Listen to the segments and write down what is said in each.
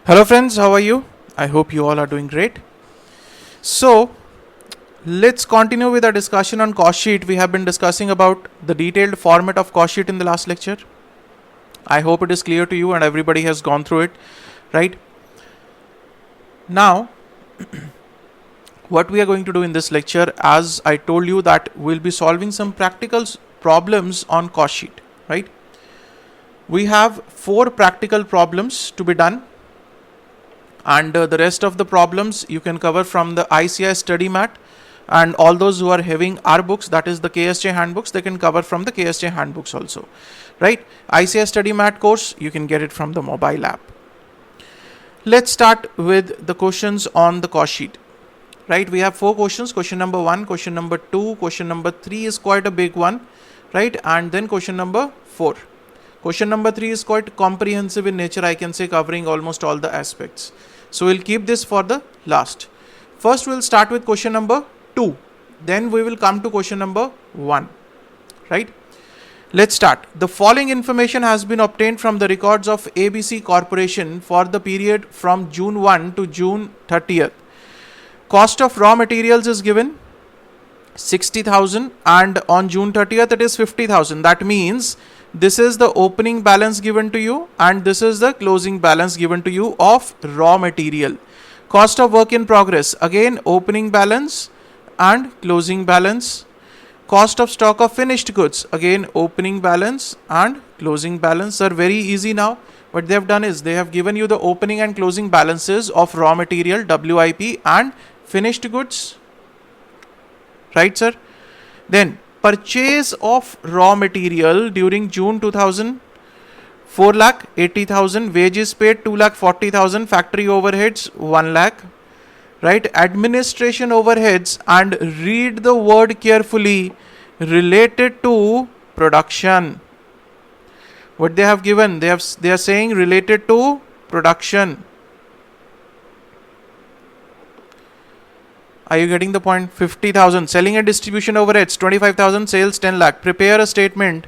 Hello friends, how are you? I hope you all are doing great. So, let's continue with our discussion on cost sheet. We have been discussing about the detailed format of cost sheet in the last lecture. I hope it is clear to you and everybody has gone through it, right? Now, what we are going to do in this lecture, as I told you, that we'll be solving some practical problems on cost sheet, right? We have 4 practical problems to be done, and the rest of the problems you can cover from the ICI study mat, and all those who are having our books, that is the KSJ handbooks, they can cover from the KSJ handbooks also, right? ICI study mat course, you can get it from the mobile app. Let's start with the questions on the cost sheet, right? We have 4 questions. Question number 1, question number 2, question number 3 is quite a big one, right? And then question number 4. Question number 3 is quite comprehensive in nature, I can say, covering almost all the aspects. So we'll keep this for the last. First we'll start with question number 2. Then we will come to question number 1, right? Let's start. The following information has been obtained from the records of ABC Corporation for the period from June 1 to June 30th. Cost of raw materials is given 60,000 and on June 30th it is 50,000. That means this is the opening balance given to you and this is the closing balance given to you of raw material. Cost of work in progress, again opening balance and closing balance. Cost of stock of finished goods, again opening balance and closing balance. Are very easy now. What they have done is they have given you the opening and closing balances of raw material, WIP, and finished goods, right sir? Then purchase of raw material during June 2000, 4,80,000, wages paid 2,40,000, factory overheads 1 lakh, right? Administration overheads, and read the word carefully, related to production. What they have given, they are saying related to production. Are you getting the point? 50,000. Selling and distribution overheads 25,000. Sales 10 lakh. Prepare a statement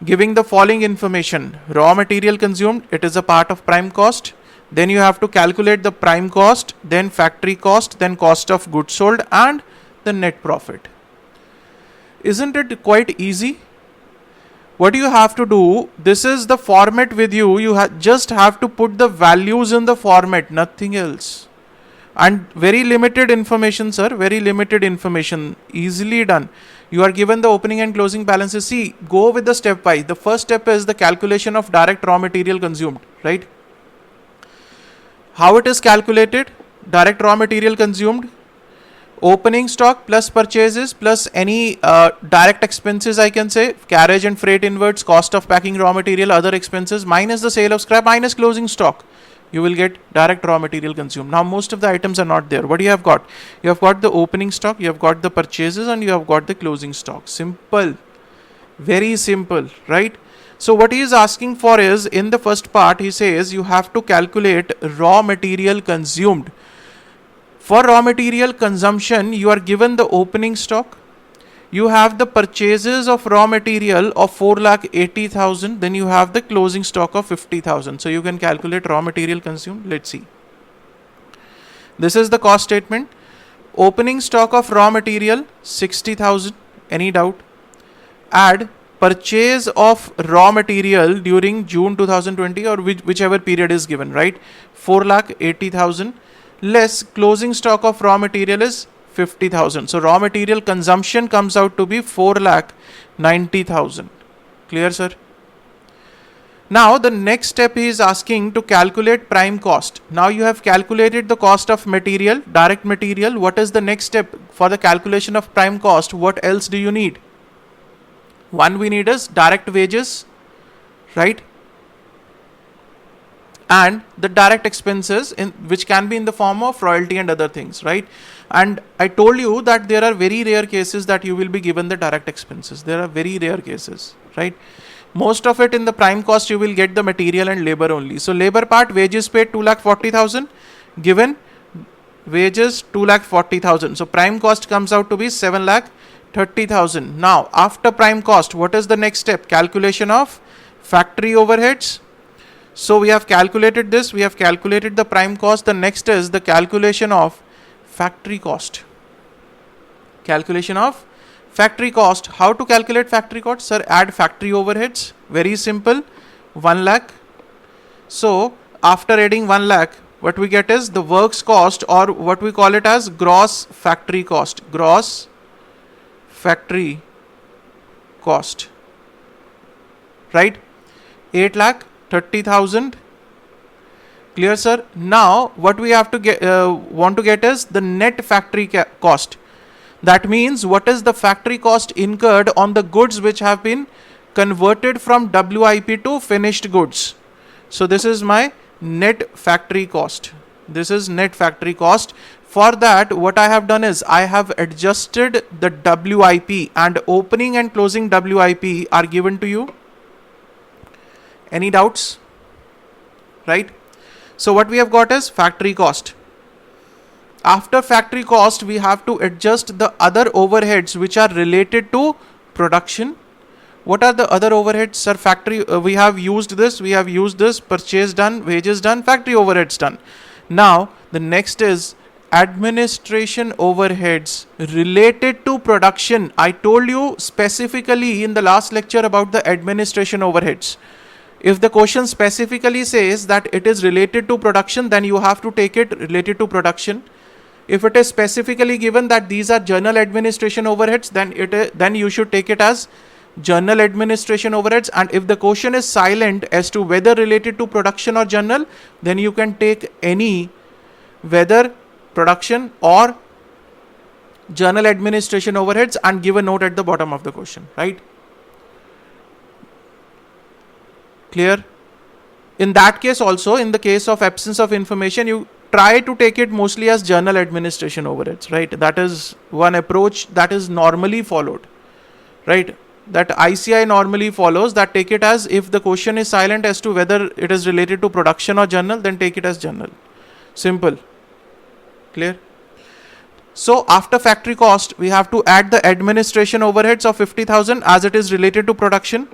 giving the following information. Raw material consumed, it is a part of prime cost. Then you have to calculate the prime cost, then factory cost, then cost of goods sold, and the net profit. Isn't it quite easy? What you have to do, this is the format with you. You just have to put the values in the format, nothing else. And very limited information, sir, very limited information, easily done. You are given the opening and closing balances. See, go with the step wise. The first step is the calculation of direct raw material consumed, right? How it is calculated? Direct raw material consumed, opening stock plus purchases plus any direct expenses, I can say, carriage and freight inwards, cost of packing raw material, other expenses, minus the sale of scrap, minus closing stock. You will get direct raw material consumed. Now most of the items are not there. What do you have got? You have got the opening stock, you have got the purchases, and you have got the closing stock. Simple, very simple, right? So what he is asking for is, in the first part he says you have to calculate raw material consumed. For raw material consumption, you are given the opening stock, you have the purchases of raw material of 4,80,000, then you have the closing stock of 50,000. So you can calculate raw material consumed. Let's see. This is the cost statement. Opening stock of raw material 60,000. Any doubt? Add purchase of raw material during June 2020 or whichever period is given, right? 4,80,000 less closing stock of raw material is 50,000. So raw material consumption comes out to be 4,90,000. Clear, sir? Now the next step he is asking to calculate prime cost. Now you have calculated the cost of material, direct material. What is the next step for the calculation of prime cost? What else do you need? One we need is direct wages, right? And the direct expenses, which can be in the form of royalty and other things, right? And I told you that there are very rare cases that you will be given the direct expenses. There are very rare cases, right? Most of it in the prime cost you will get the material and labor only. So labor part, wages paid 2,40,000, given wages 2,40,000. So prime cost comes out to be 7,30,000. Now after prime cost, what is the next step? Calculation of factory overheads. So we have calculated this, we have calculated the prime cost. The next is the calculation of factory cost. Calculation of factory cost. How to calculate factory cost? Sir, add factory overheads. Very simple. 1 lakh. So after adding 1 lakh, what we get is the works cost, or what we call it as gross factory cost. Gross factory cost. Right? 8 lakh 30,000. Clear, sir? Now what we have to get want to get is the net factory cost. That means what is the factory cost incurred on the goods which have been converted from WIP to finished goods. So this is my net factory cost. This is net factory cost. For that, what I have done is I have adjusted the WIP, and opening and closing WIP are given to you. Any doubts? Right? So what we have got is factory cost. After factory cost, we have to adjust the other overheads which are related to production. What are the other overheads? Sir, factory, we have used this, purchase done, wages done, factory overheads done. Now, the next is administration overheads related to production. I told you specifically in the last lecture about the administration overheads. If the question specifically says that it is related to production, then you have to take it related to production. If it is specifically given that these are general administration overheads, then you should take it as general administration overheads. And if the question is silent as to whether related to production or general, then you can take any, whether production or general administration overheads, and give a note at the bottom of the question, right? Clear? In that case also, in the case of absence of information, you try to take it mostly as general administration overheads, right? That is one approach that is normally followed, right? That ICI normally follows, that take it as, if the question is silent as to whether it is related to production or general, then take it as general. Simple. Clear? So after factory cost, we have to add the administration overheads of 50,000 as it is related to production,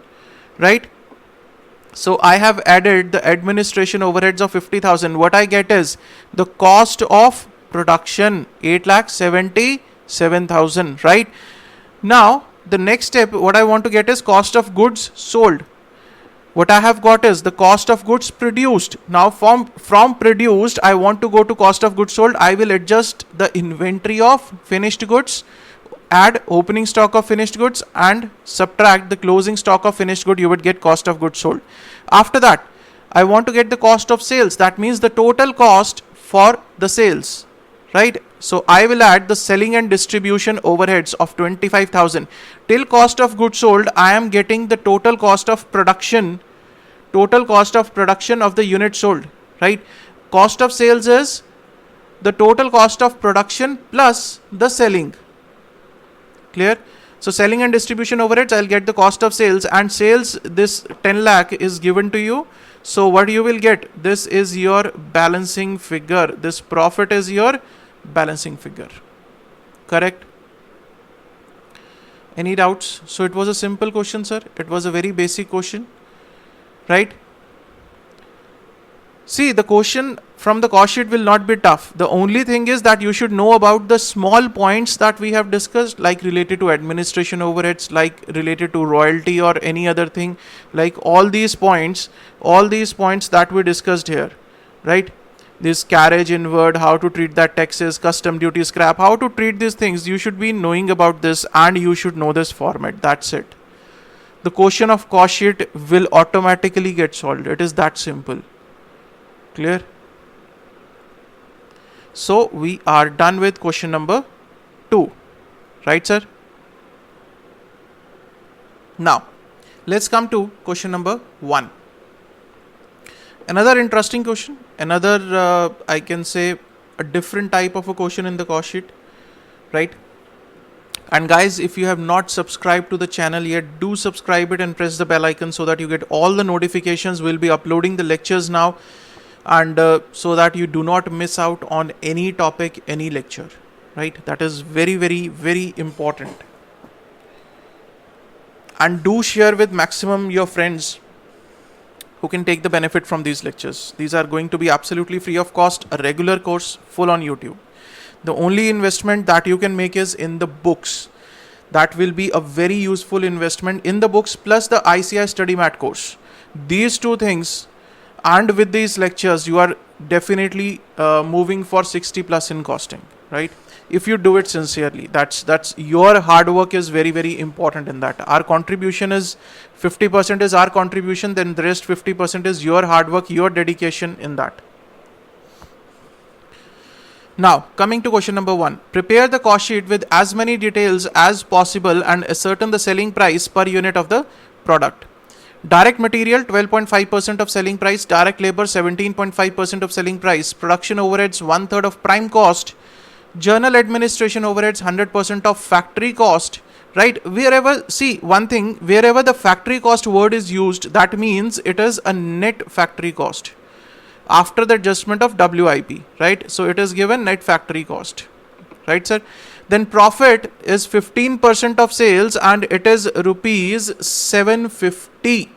right? So I have added the administration overheads of 50,000. What I get is the cost of production 8,77,000, right? Now the next step, what I want to get is cost of goods sold. What I have got is the cost of goods produced. Now from produced, I want to go to cost of goods sold. I will adjust the inventory of finished goods, add opening stock of finished goods, and subtract the closing stock of finished good. You would get cost of goods sold. After that, I want to get the cost of sales. That means the total cost for the sales, right? So I will add the selling and distribution overheads of 25,000. Till cost of goods sold, I am getting the total cost of production of the unit sold, right? Cost of sales is the total cost of production plus the selling. Clear? So selling and distribution overheads, I'll get the cost of sales, and sales, this 10 lakh is given to you. So what you will get, this is your balancing figure. This profit is your balancing figure. Correct? Any doubts? So it was a simple question, sir. It was a very basic question, right? See, the question from the cost sheet will not be tough. The only thing is that you should know about the small points that we have discussed, like related to administration overheads, like related to royalty or any other thing, like all these points that we discussed here, right? This carriage inward, how to treat that taxes, custom duty, scrap, how to treat these things. You should be knowing about this, and you should know this format. That's it. The question of cost sheet will automatically get solved. It is that simple. Clear? So we are done with question number 2, right, sir? Now let's come to question number 1. Another interesting question, another I can say a different type of a question in the cost sheet, right? And guys, if you have not subscribed to the channel yet, do subscribe it and press the bell icon so that you get all the notifications. We'll be uploading the lectures now, and so that you do not miss out on any topic, any lecture, right? That is very, very, very important. And do share with maximum your friends who can take the benefit from these lectures. These are going to be absolutely free of cost, a regular course, full on YouTube. The only investment that you can make is in the books. That will be a very useful investment in the books plus the ICI Study Mat course. These two things, and with these lectures, you are definitely moving for 60 plus in costing, right? If you do it sincerely, that's your hard work is very, very important in that. Our contribution is 50% is our contribution, then the rest 50% is your hard work, your dedication in that. Now, coming to question number 1. Prepare the cost sheet with as many details as possible and ascertain the selling price per unit of the product. Direct material 12.5% of selling price, direct labor 17.5% of selling price, production overheads 1/3 of prime cost, journal administration overheads 100% of factory cost, right? Wherever, see one thing, wherever the factory cost word is used, that means it is a net factory cost after the adjustment of WIP, right? So it is given net factory cost, right, sir? Then profit is 15% of sales and it is rupees 750.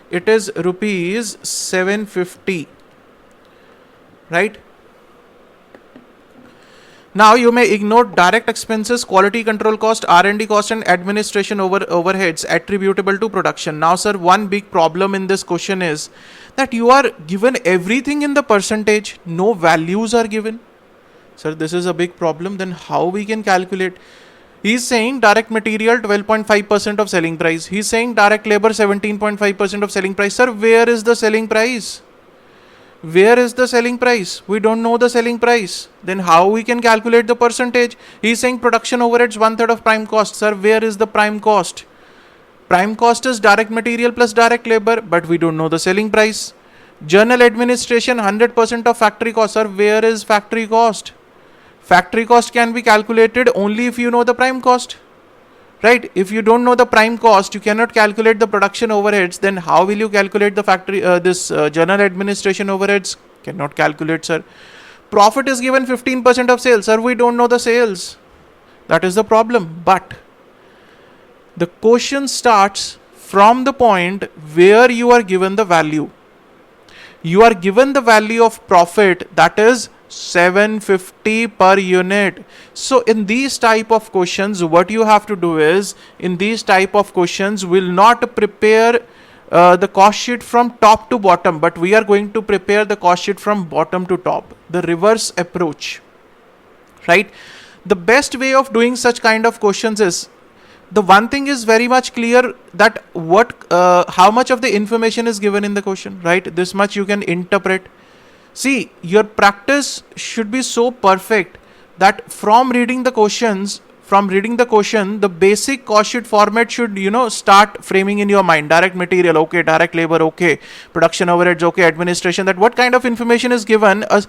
It is rupees 750, right? Now you may ignore direct expenses, quality control cost, R&D cost and administration overheads attributable to production. Now sir, one big problem in this question is that you are given everything in the percentage, no values are given. Sir, this is a big problem. Then how we can calculate? He is saying direct material 12.5% of selling price. He is saying direct labor 17.5% of selling price. Sir, where is the selling price? Where is the selling price? We don't know the selling price. Then how we can calculate the percentage? He is saying production overheads 1/3 of prime cost. Sir, where is the prime cost? Prime cost is direct material plus direct labor, but we don't know the selling price. Journal administration 100% of factory cost. Sir, where is factory cost? Factory cost can be calculated only if you know the prime cost, right? If you don't know the prime cost, you cannot calculate the production overheads. Then how will you calculate the factory, journal administration overheads? Cannot calculate, sir. Profit is given 15% of sales. Sir, we don't know the sales. That is the problem. But the question starts from the point where you are given the value. You are given the value of profit, that is 750 per unit. So in these type of questions, what you have to do is, in these type of questions, will not prepare the cost sheet from top to bottom, but we are going to prepare the cost sheet from bottom to top, the reverse approach, right? The best way of doing such kind of questions is, the one thing is very much clear, that how much of the information is given in the question, right? This much you can interpret. See, your practice should be so perfect that from reading the question, the basic cost sheet format should, start framing in your mind. Direct material, okay. Direct labor, okay. Production overheads, okay. Administration, that what kind of information is given. A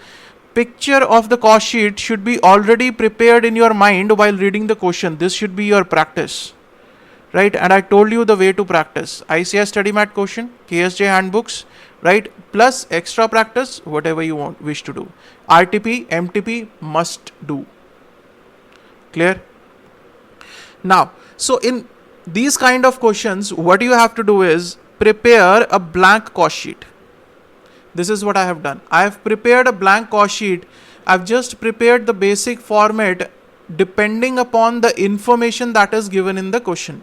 picture of the cost sheet should be already prepared in your mind while reading the question. This should be your practice, right? And I told you the way to practice. ICI Study Mat question, KSJ handbooks, right? Plus extra practice, whatever you wish to do. RTP, MTP must do. Clear? Now, so in these kind of questions, what you have to do is prepare a blank cost sheet. This is what I have done. I have prepared a blank cost sheet. I've just prepared the basic format depending upon the information that is given in the question.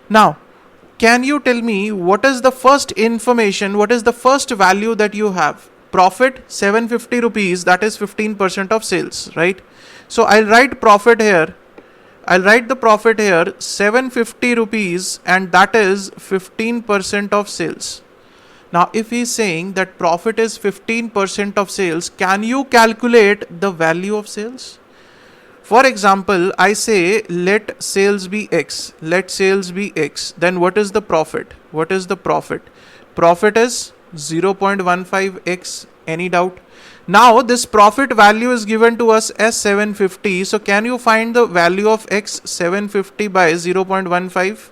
Now, can you tell me what is the first information, what is the first value that you have? Profit 750 rupees, that is 15% of sales, right? So I'll write profit here. I'll write the profit here 750 rupees and that is 15% of sales. Now, if he's saying that profit is 15% of sales, can you calculate the value of sales? For example, I say let sales be X. Let sales be X. Then what is the profit? What is the profit? Profit is 0.15X. Any doubt? Now, this profit value is given to us as 750. So, can you find the value of X? 750 by 0.15?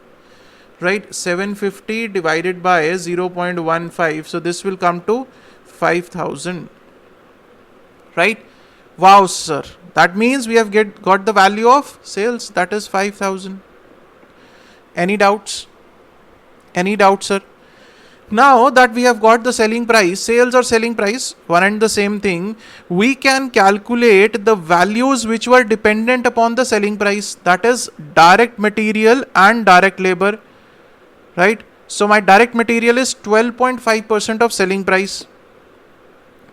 Right, 750 divided by 0.15. So this will come to 5,000. Right? Wow, sir. That means we have got the value of sales. That is 5,000. Any doubts? Any doubts, sir? Now that we have got the selling price, sales or selling price, one and the same thing, we can calculate the values which were dependent upon the selling price, that is direct material and direct labor, right? So my direct material is 12.5% of selling price.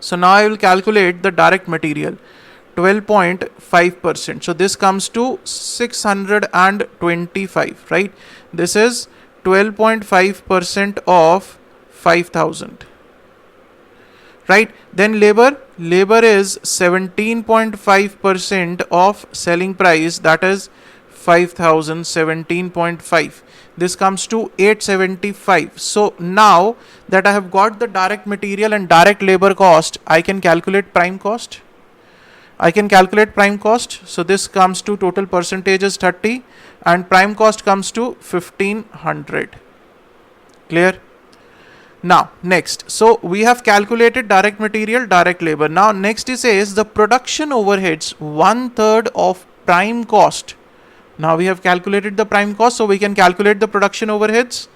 So now I will calculate the direct material, 12.5%. So this comes to 625, right? This is 12.5% of 5,000, right? Then labor is 17.5% of selling price, that is 5,000, 17.5. This comes to 875. So now that I have got the direct material and direct labor cost, I can calculate prime cost. So this comes to, total percentage is 30 and prime cost comes to 1500. Clear? Now next, so we have calculated direct material, direct labor. Now next it says the production overheads, 1/3 of prime cost. Now we have calculated the prime cost, so we can calculate the production overheads,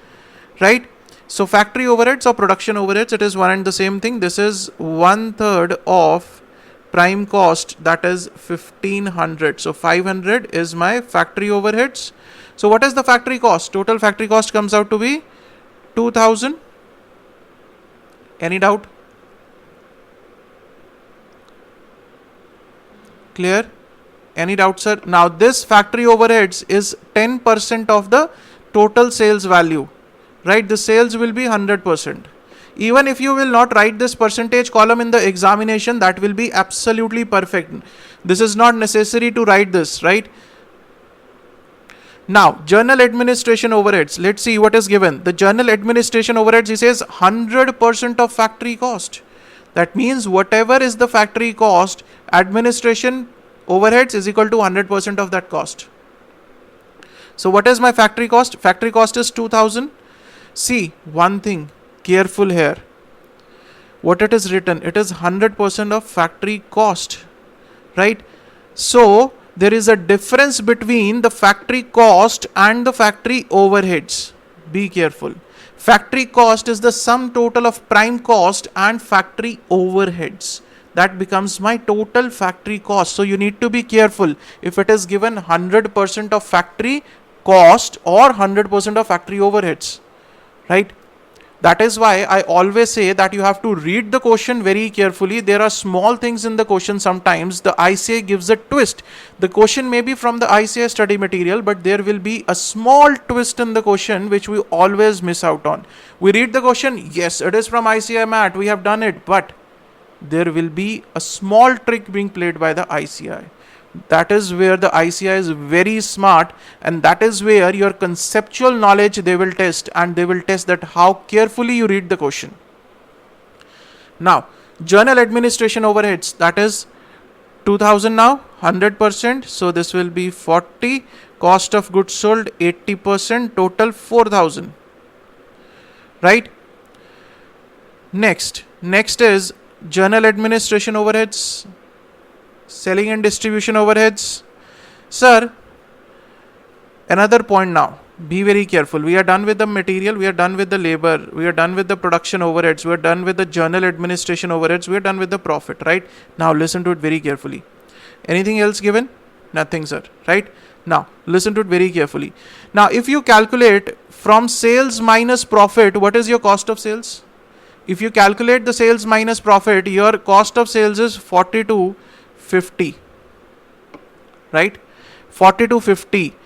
right? So factory overheads or production overheads, it is one and the same thing. This is 1/3 of prime cost, that is 1500. So 500 is my factory overheads. So what is the factory cost? Total factory cost comes out to be 2000. Any doubt? Clear? Any doubt, sir? Now this factory overheads is 10% of the total sales value, right? The sales will be 100%. Even if you will not write this percentage column in the examination, that will be absolutely perfect. This is not necessary to write this, right? Now, journal administration overheads. Let's see what is given. The journal administration overheads, he says 100% of factory cost. That means whatever is the factory cost, administration overheads is equal to 100% of that cost. So what is my factory cost? Factory cost is 2000. See, one thing, careful here. What it is written, it is 100% of factory cost, right? So there is a difference between the factory cost and the factory overheads. Be careful. Factory cost is the sum total of prime cost and factory overheads. That becomes my total factory cost. So you need to be careful if it is given 100% of factory cost or 100% of factory overheads, right? That is why I always say that you have to read the question very carefully. There are small things in the question sometimes. The ICAI gives a twist. The question may be from the ICAI study material, but there will be a small twist in the question which we always miss out on. We read the question, yes, it is from ICAI Mat, we have done it, but there will be a small trick being played by the ICAI. That is where the ICAI is very smart, and that is where your conceptual knowledge they will test, and they will test that how carefully you read the question. Now, journal administration overheads, that is 2000 now, 100%. So this will be 40, cost of goods sold 80%, total 4000, right? Next is journal administration overheads, selling and distribution overheads. Sir, another point now. Be very careful. We are done with the material, we are done with the labor, we are done with the production overheads, we are done with the journal administration overheads, we are done with the profit, right? Now listen to it very carefully. Anything else given? Nothing, sir, right? Now listen to it very carefully. Now if you calculate from sales minus profit, what is your cost of sales? If you calculate the sales minus profit, your cost of sales is 4250, right? 4250.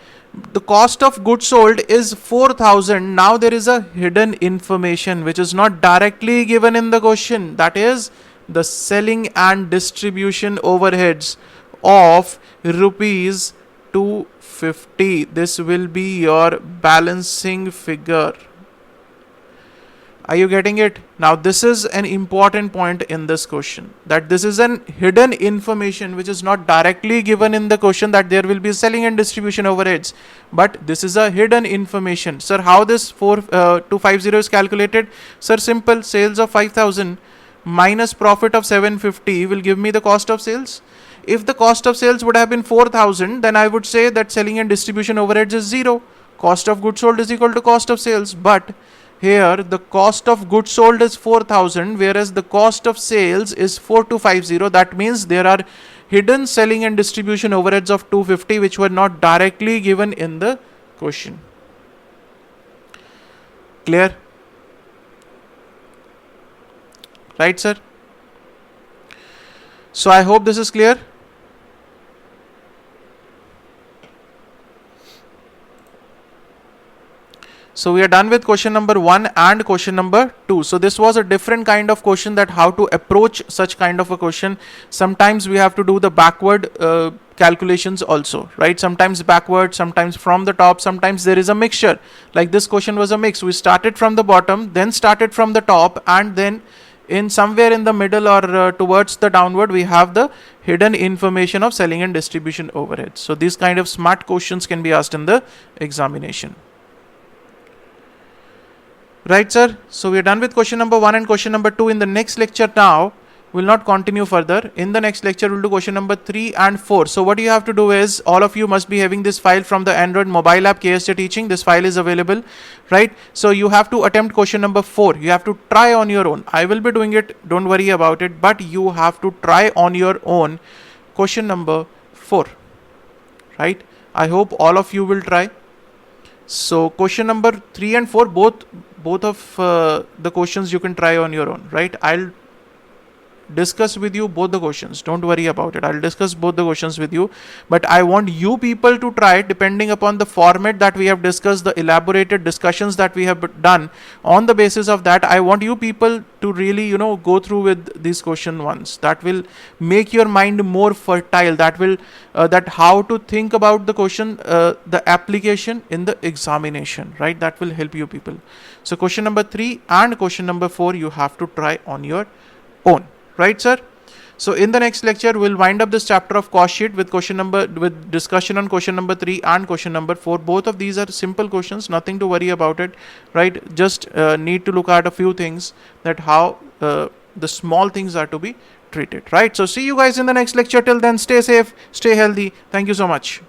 The cost of goods sold is 4000. Now there is a hidden information which is not directly given in the question. That is the selling and distribution overheads of rupees 250. This will be your balancing figure. Are you getting it? Now this is an important point in this question, that this is an hidden information which is not directly given in the question, that there will be selling and distribution overheads, but this is a hidden information. Sir, how this 4250 is calculated? Sir, simple. Sales of 5000 minus profit of 750 will give me the cost of sales. If the cost of sales would have been 4000, then I would say that selling and distribution overheads is 0. Cost of goods sold is equal to cost of sales. But here the cost of goods sold is 4000, whereas the cost of sales is 4250. That means there are hidden selling and distribution overheads of 250 which were not directly given in the question. Clear? Right, sir? So I hope this is clear. So we are done with question number 1 and question number 2. So this was a different kind of question, that how to approach such kind of a question. Sometimes we have to do the backward calculations also, right? Sometimes backward, sometimes from the top, sometimes there is a mixture. Like this question was a mix. We started from the bottom, then started from the top, and then in somewhere in the middle or towards the downward we have the hidden information of selling and distribution overheads. So these kind of smart questions can be asked in the examination. Right, sir? So we are done with question number 1 and question number 2. In the next lecture now, we'll not continue further. In the next lecture, we'll do question number 3 and 4. So what you have to do is, all of you must be having this file from the Android mobile app KSJ Teaching. This file is available, right? So you have to attempt question number 4. You have to try on your own. I will be doing it, don't worry about it, but you have to try on your own question number 4, right? I hope all of you will try. So question number 3 and 4, both of the questions you can try on your own, right? I'll discuss with you both the questions, don't worry about it. I'll discuss both the questions with you, but I want you people to try, depending upon the format that we have discussed, the elaborated discussions that we have done. On the basis of that, I want you people to really, go through with these question once. That will make your mind more fertile. That will that how to think about the question, the application in the examination, right? That will help you people. So question number 3 and question number 4 you have to try on your own. Right, sir? So in the next lecture, we'll wind up this chapter of cost sheet with with discussion on question number 3 and question number 4. Both of these are simple questions, nothing to worry about it, right? Just need to look at a few things, that how the small things are to be treated, right? So see you guys in the next lecture. Till then, stay safe, stay healthy. Thank you so much.